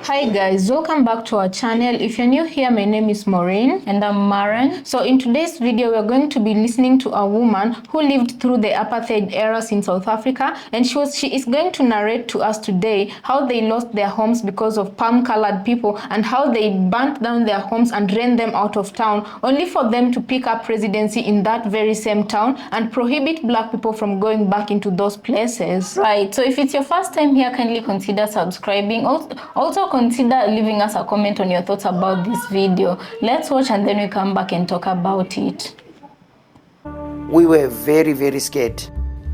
Hi guys, welcome back to our channel. If you're new here, my name is Maureen and I'm Maren. So in today's video, we're going to be listening to a woman who lived through the apartheid eras in South Africa, and she is going to narrate to us today how they lost their homes because of palm-colored people and how they burnt down their homes and ran them out of town, only for them to pick up residency in that very same town and prohibit black people from going back into those places. Right, so if it's your first time here, kindly consider subscribing. Also consider leaving us a comment on your thoughts about this video. Let's watch and then we come back and talk about it. We were very, very scared.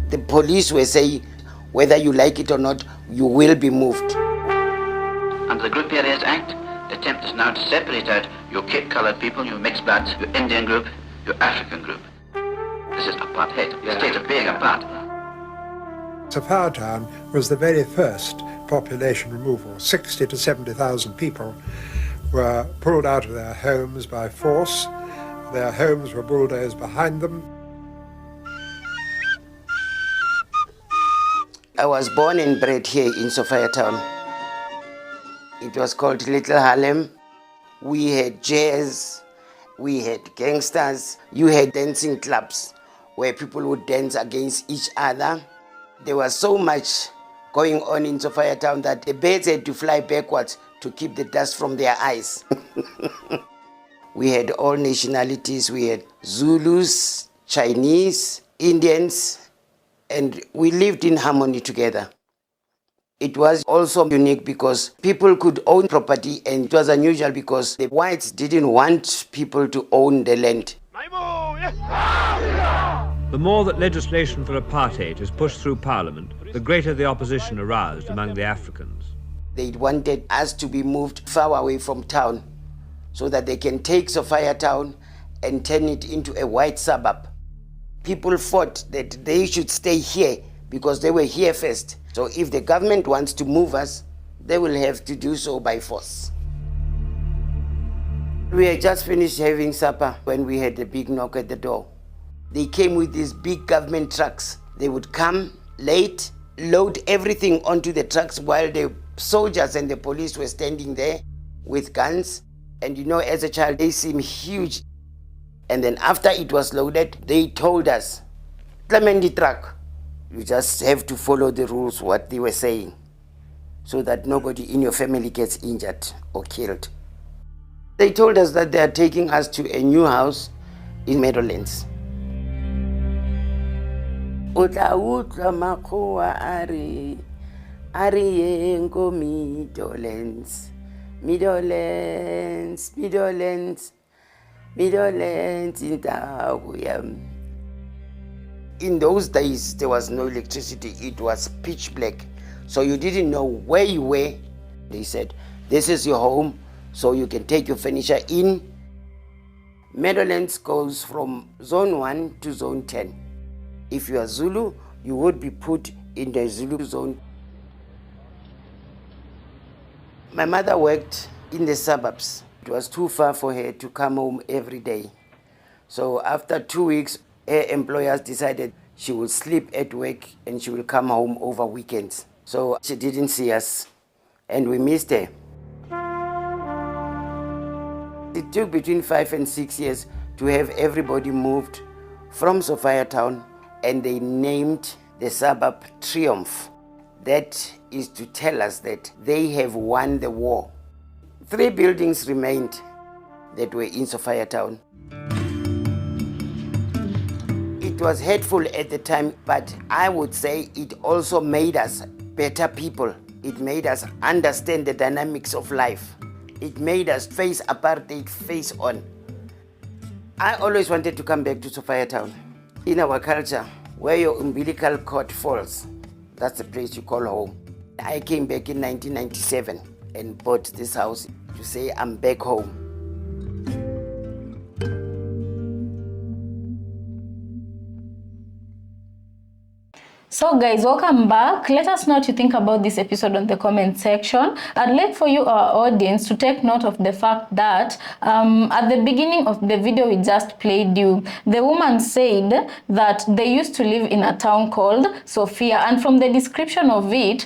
The police were saying, whether you like it or not, you will be moved. Under the Group Areas Act, the attempt is now to separate out your Cape-coloured people, your mixed bloods, your Indian group, your African group. This is apartheid. The states are being apart. Sophiatown was the very first population removal. 60 to 70,000 people were pulled out of their homes by force. Their homes were bulldozed behind them. I was born and bred here in Sophiatown. It was called Little Harlem. We had jazz, we had gangsters, you had dancing clubs where people would dance against each other. There was so much going on in Sophiatown that the birds had to fly backwards to keep the dust from their eyes. We had all nationalities. We had Zulus, Chinese, Indians, and we lived in harmony together. It was also unique because people could own property, and it was unusual because the whites didn't want people to own the land. The more that legislation for apartheid is pushed through Parliament, the greater the opposition aroused among the Africans. They wanted us to be moved far away from town so that they can take Sophiatown and turn it into a white suburb. People fought that they should stay here because they were here first. So if the government wants to move us, they will have to do so by force. We had just finished having supper when we had a big knock at the door. They came with these big government trucks. They would come late, load everything onto the trucks while the soldiers and the police were standing there with guns. And you know, as a child, they seem huge. And then after it was loaded, they told us, "Clement the truck. You just have to follow the rules, what they were saying, so that nobody in your family gets injured or killed." They told us that they are taking us to a new house in Meadowlands. Utla makhoa ari yengo Meadowlands, Meadowlands, Meadowlands, Meadowlands indawo yami. In those days, there was no electricity. It was pitch black. So you didn't know where you were. They said, "This is your home, so you can take your furniture in." Meadowlands goes from zone 1 to zone 10. If you are Zulu, you would be put in the Zulu zone. My mother worked in the suburbs. It was too far for her to come home every day. So after 2 weeks, her employers decided she would sleep at work and she will come home over weekends. So she didn't see us and we missed her. It took between 5 and 6 years to have everybody moved from Sophiatown, and they named the suburb Triumph. That is to tell us that they have won the war. 3 buildings remained that were in Sophiatown. It was hateful at the time, but I would say it also made us better people. It made us understand the dynamics of life. It made us face apartheid face on. I always wanted to come back to Sophiatown. In our culture, where your umbilical cord falls, that's the place you call home. I came back in 1997 and bought this house to say I'm back home. So guys, welcome back. Let us know what you think about this episode on the comment section. I'd like for you, our audience, to take note of the fact that at the beginning of the video we just played you, the woman said that they used to live in a town called Sophia, and from the description of it,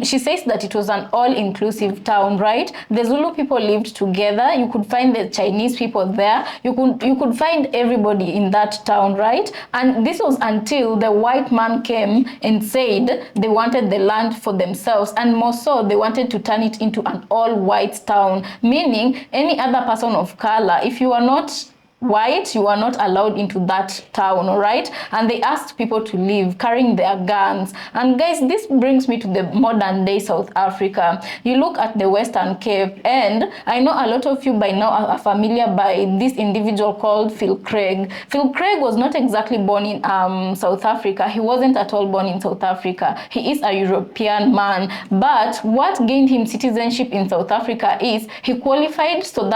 she says that it was an all-inclusive town, right? The Zulu people lived together. You could find the Chinese people there. You could find everybody in that town, right? And this was until the white man came and said they wanted the land for themselves, and more so they wanted to turn it into an all-white town, meaning any other person of color, if you are not white, you are not allowed into that town, all right? And they asked people to leave carrying their guns. And guys, this brings me to the modern day South Africa. You look at the Western Cape, and I know a lot of you by now are familiar by this individual called Phil Craig. Phil Craig was not exactly born in South Africa. He wasn't at all born in South Africa. He is a European man, but what gained him citizenship in South Africa is he qualified, so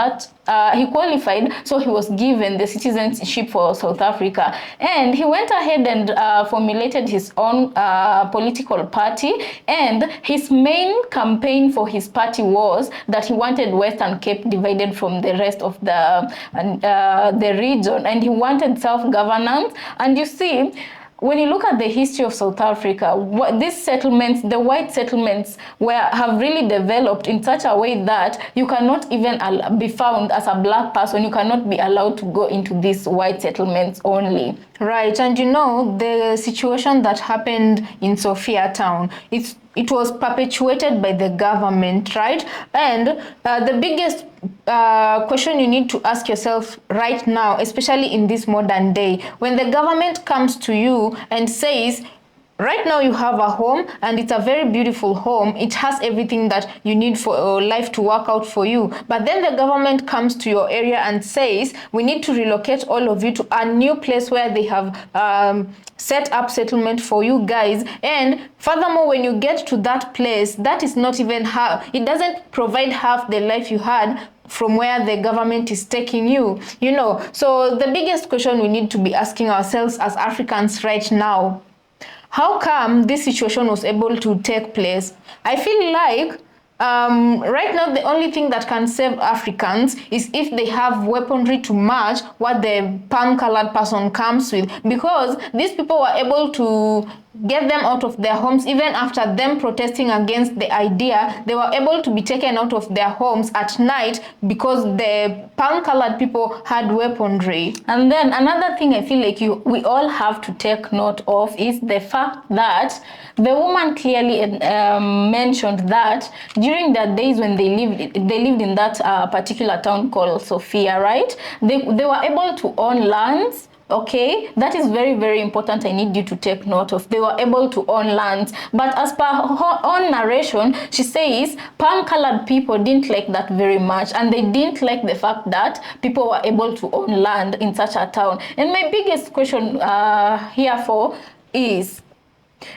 he was given the citizenship for South Africa, and he went ahead and formulated his own political party, and his main campaign for his party was that he wanted Western Cape divided from the rest of the region, and he wanted self-governance. And you see, when you look at the history of South Africa, these settlements, the white settlements, have really developed in such a way that you cannot even be found as a black person. You cannot be allowed to go into these white settlements only. Right, and you know, the situation that happened in Sophiatown, it was perpetuated by the government, right? And the biggest question you need to ask yourself right now, especially in this modern day, when the government comes to you and says, right now you have a home, and it's a very beautiful home. It has everything that you need for life to work out for you. But then the government comes to your area and says, we need to relocate all of you to a new place where they have set up settlement for you guys. And furthermore, when you get to that place, that is not even it doesn't provide half the life you had from where the government is taking you, you know. So the biggest question we need to be asking ourselves as Africans right now, how come this situation was able to take place? I feel like right now the only thing that can save Africans is if they have weaponry to match what the palm-colored person comes with, because these people were able to get them out of their homes. Even after them protesting against the idea, they were able to be taken out of their homes at night because the palm-colored people had weaponry. And then another thing I feel like we all have to take note of is the fact that the woman clearly mentioned that during the days when they lived in that particular town called Sophia, right? They were able to own lands. Okay, that is very, very important. I need you to take note of. They were able to own lands, but as per her own narration, she says palm-colored people didn't like that very much, and they didn't like the fact that people were able to own land in such a town. And my biggest question herefore is,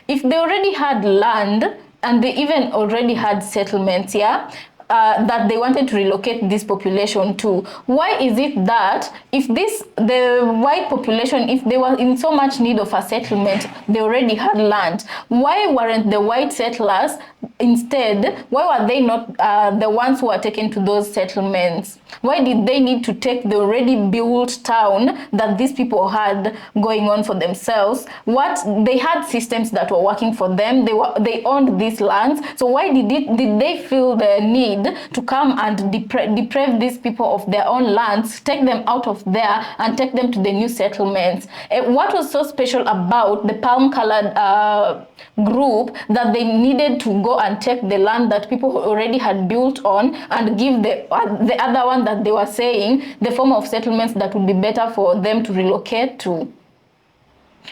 if they already had land and they even already had settlements, yeah, that they wanted to relocate this population to, why is it that if the white population, if they were in so much need of a settlement, they already had land, why weren't the white settlers instead, why were they not the ones who were taken to those settlements? Why did they need to take the already built town that these people had going on for themselves? They had systems that were working for them. They owned these lands. So why did they feel the need to come and deprive these people of their own lands, take them out of there and take them to the new settlements? What was so special about the palm-colored group that they needed to go and take the land that people already had built on and give the other one that they were saying the form of settlements that would be better for them to relocate to?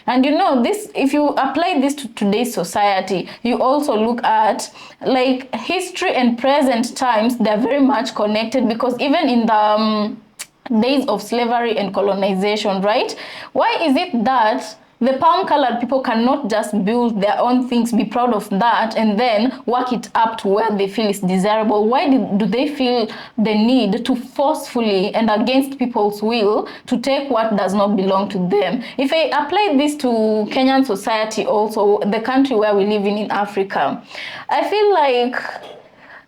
And you know, this, if you apply this to today's society, you also look at like history and present times, they're very much connected, because even in the days of slavery and colonization, right? Why is it that the palm-colored people cannot just build their own things, be proud of that, and then work it up to where they feel is desirable. Why do they feel the need to forcefully and against people's will to take what does not belong to them? If I apply this to Kenyan society, also the country where we live in Africa, I feel like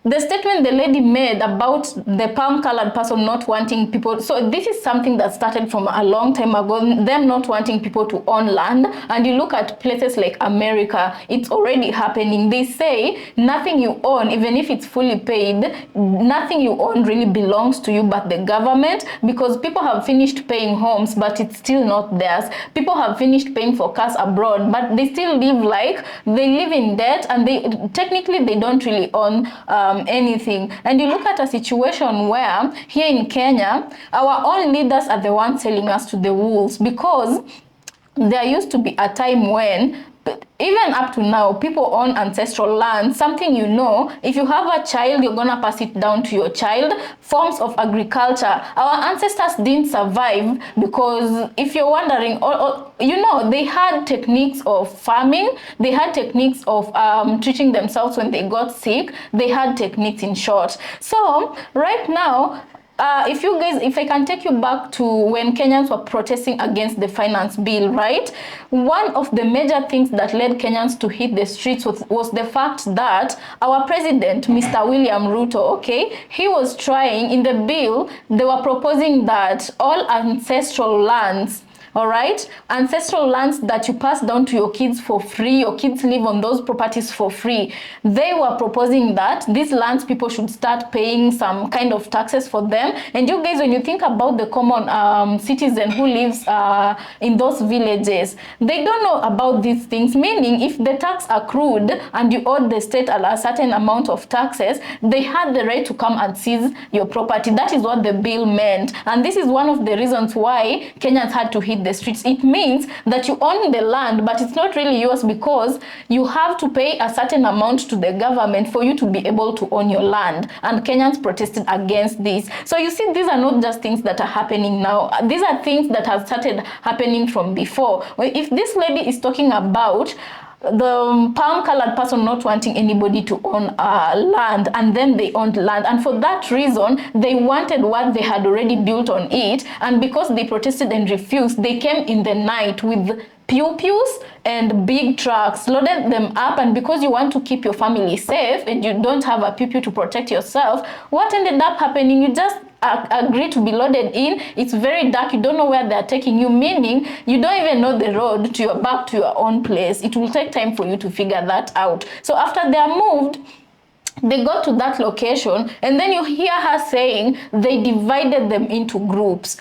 the statement the lady made about the palm-colored person not wanting people, so this is something that started from a long time ago, them not wanting people to own land. And you look at places like America, it's already happening. They say nothing you own, even if it's fully paid, nothing you own really belongs to you but the government, because people have finished paying homes but it's still not theirs. People have finished paying for cars abroad but they still live like they live in debt, and they technically they don't really own anything. And you look at a situation where here in Kenya, our own leaders are the ones selling us to the wolves, because there used to be a time when, even up to now, people own ancestral land, something you know, if you have a child, you're gonna pass it down to your child. Forms of agriculture, our ancestors didn't survive because, if you're wondering, you know, they had techniques of farming, they had techniques of treating themselves when they got sick, they had techniques, in short. So right now, if I can take you back to when Kenyans were protesting against the finance bill, right? One of the major things that led Kenyans to hit the streets was the fact that our president, Mr. William Ruto, okay, he was trying, in the bill, they were proposing that all ancestral lands, all right, ancestral lands that you pass down to your kids for free, your kids live on those properties for free, they were proposing that these lands, people should start paying some kind of taxes for them. And you guys, when you think about the common citizen who lives in those villages, they don't know about these things, meaning if the tax accrued and you owed the state a certain amount of taxes, they had the right to come and seize your property. That is what the bill meant. And this is one of the reasons why Kenyans had to hit the streets. It means that you own the land, but it's not really yours, because you have to pay a certain amount to the government for you to be able to own your land. And Kenyans protested against this. So you see, these are not just things that are happening now. These are things that have started happening from before. If this lady is talking about the palm-colored person not wanting anybody to own land, and then they owned land, and for that reason they wanted what they had already built on it, and because they protested and refused, they came in the night with pew-pews and big trucks, loaded them up. And because you want to keep your family safe and you don't have a pew-pew to protect yourself, what ended up happening, you just agree to be loaded in. It's very dark, you don't know where they're taking you, meaning you don't even know the road to your back to your own place. It will take time for you to figure that out. So after they are moved, they got to that location, and then you hear her saying they divided them into groups.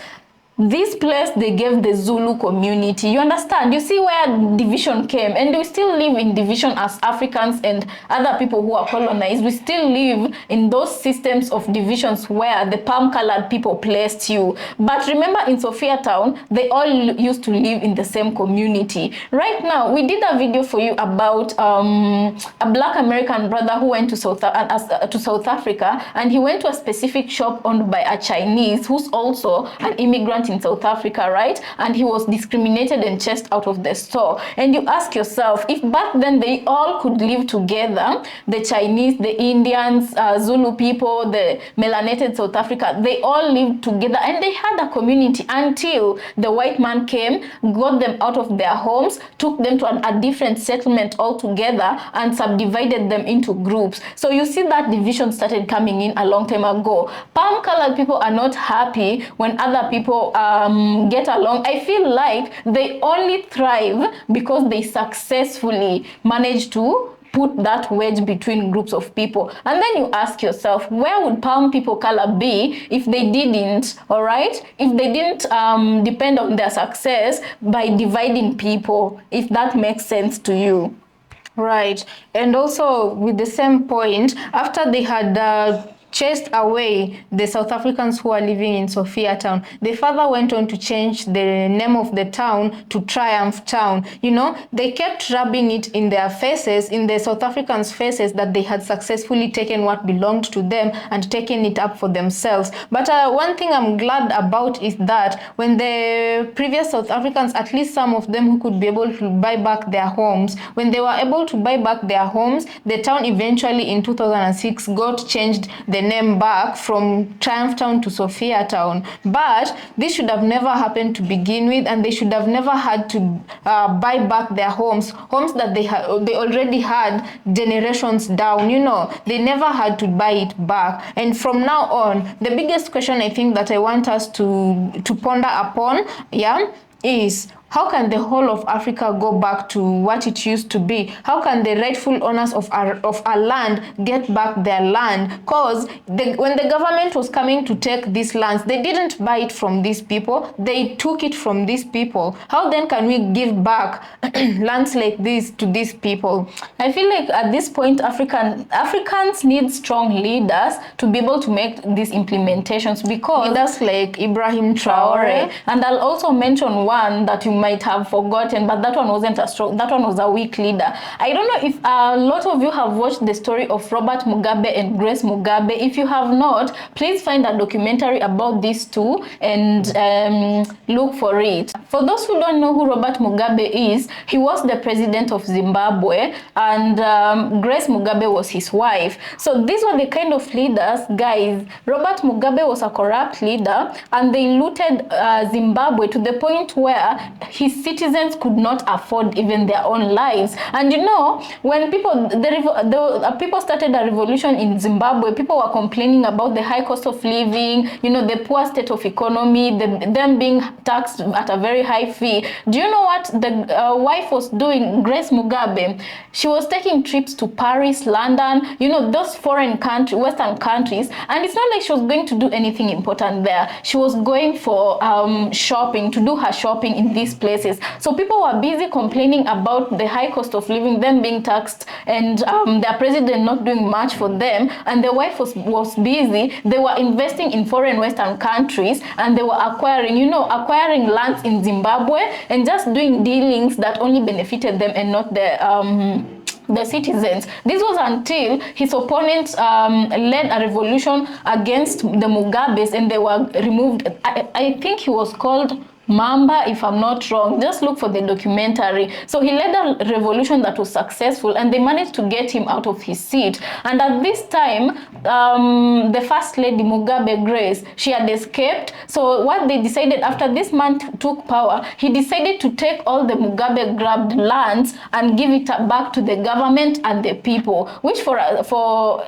This place they gave the Zulu community. You understand? You see where division came, and we still live in division as Africans and other people who are colonized. We still live in those systems of divisions where the palm-colored people placed you. But remember, in Sophiatown, they all used to live in the same community. Right now, we did a video for you about a Black American brother who went to South Africa, and he went to a specific shop owned by a Chinese who's also an immigrant in South Africa, right? And he was discriminated and chased out of the store. And you ask yourself, if back then they all could live together, the Chinese, the Indians, Zulu people, the melanated South Africa, they all lived together and they had a community until the white man came, got them out of their homes, took them to a different settlement altogether, and subdivided them into groups. So you see that division started coming in a long time ago. Palm-colored people are not happy when other people get along. I feel like they only thrive because they successfully manage to put that wedge between groups of people. And then you ask yourself, where would palm people color be if they didn't, all right? If they didn't depend on their success by dividing people, if that makes sense to you. Right. And also with the same point, after they had chased away the South Africans who are living in Sophiatown. They further went on to change the name of the town to Triumph Town. You know, they kept rubbing it in their faces, in the South Africans' faces, that they had successfully taken what belonged to them and taken it up for themselves. But one thing I'm glad about is that when the previous South Africans, at least some of them who could be able to buy back their homes, when they were able to buy back their homes, the town eventually in 2006 got changed the name back from Triumph Town to Sophiatown. But this should have never happened to begin with, and they should have never had to buy back their homes that they already had generations down. You know, they never had to buy it back. And from now on, the biggest question I think that I want us to ponder upon, is how can the whole of Africa go back to what it used to be? How can the rightful owners of our land get back their land? Because when the government was coming to take these lands, they didn't buy it from these people. They took it from these people. How then can we give back lands like this to these people? I feel like at this point, Africans need strong leaders to be able to make these implementations, because leaders like Ibrahim Traore. And I'll also mention one that you might have forgotten, but that one wasn't a strong, that one was a weak leader. I don't know if a lot of you have watched the story of Robert Mugabe and Grace Mugabe. If you have not, please find a documentary about these two and look for it. For those who don't know who Robert Mugabe is, he was the president of Zimbabwe, and Grace Mugabe was his wife. So these were the kind of leaders, guys. Robert Mugabe was a corrupt leader, and they looted Zimbabwe to the point where his citizens could not afford even their own lives. And you know, when people started a revolution in Zimbabwe, people were complaining about the high cost of living, you know, the poor state of economy, them being taxed at a very high fee. Do you know what the wife was doing, Grace Mugabe? She was taking trips to Paris, London, you know, those foreign countries, Western countries, and it's not like she was going to do anything important there. She was going for shopping, to do her shopping in these places. So people were busy complaining about the high cost of living, them being taxed, and their president not doing much for them, and the wife was busy. They were investing in foreign Western countries, and they were acquiring lands in Zimbabwe and just doing dealings that only benefited them and not the citizens. This was until his opponents led a revolution against the Mugabes, and they were removed. I think he was called Mamba, if I'm not wrong. Just look for the documentary. So he led a revolution that was successful, and they managed to get him out of his seat. And at this time, the first lady, Mugabe Grace, she had escaped. So what they decided, after this man took power, he decided to take all the Mugabe grabbed lands and give it back to the government and the people, which for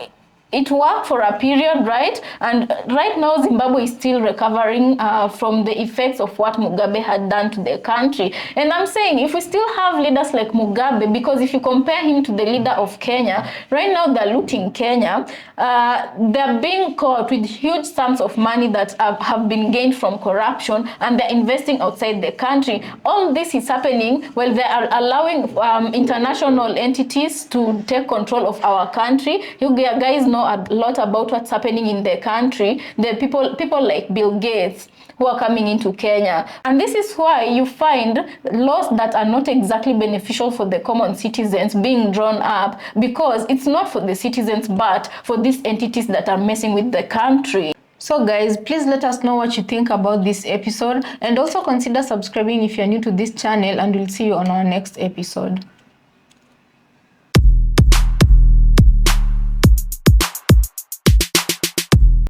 it worked for a period, right? And right now, Zimbabwe is still recovering from the effects of what Mugabe had done to the country. And I'm saying, if we still have leaders like Mugabe, because if you compare him to the leader of Kenya, right now they're looting Kenya. They're being caught with huge sums of money that have been gained from corruption, and they're investing outside the country. All this is happening while they are allowing international entities to take control of our country. You guys know a lot about what's happening in the country. The people like Bill Gates who are coming into Kenya. And this is why you find laws that are not exactly beneficial for the common citizens being drawn up, because it's not for the citizens but for these entities that are messing with the country. So guys, please let us know what you think about this episode, and also consider subscribing if you're new to this channel, and we'll see you on our next episode.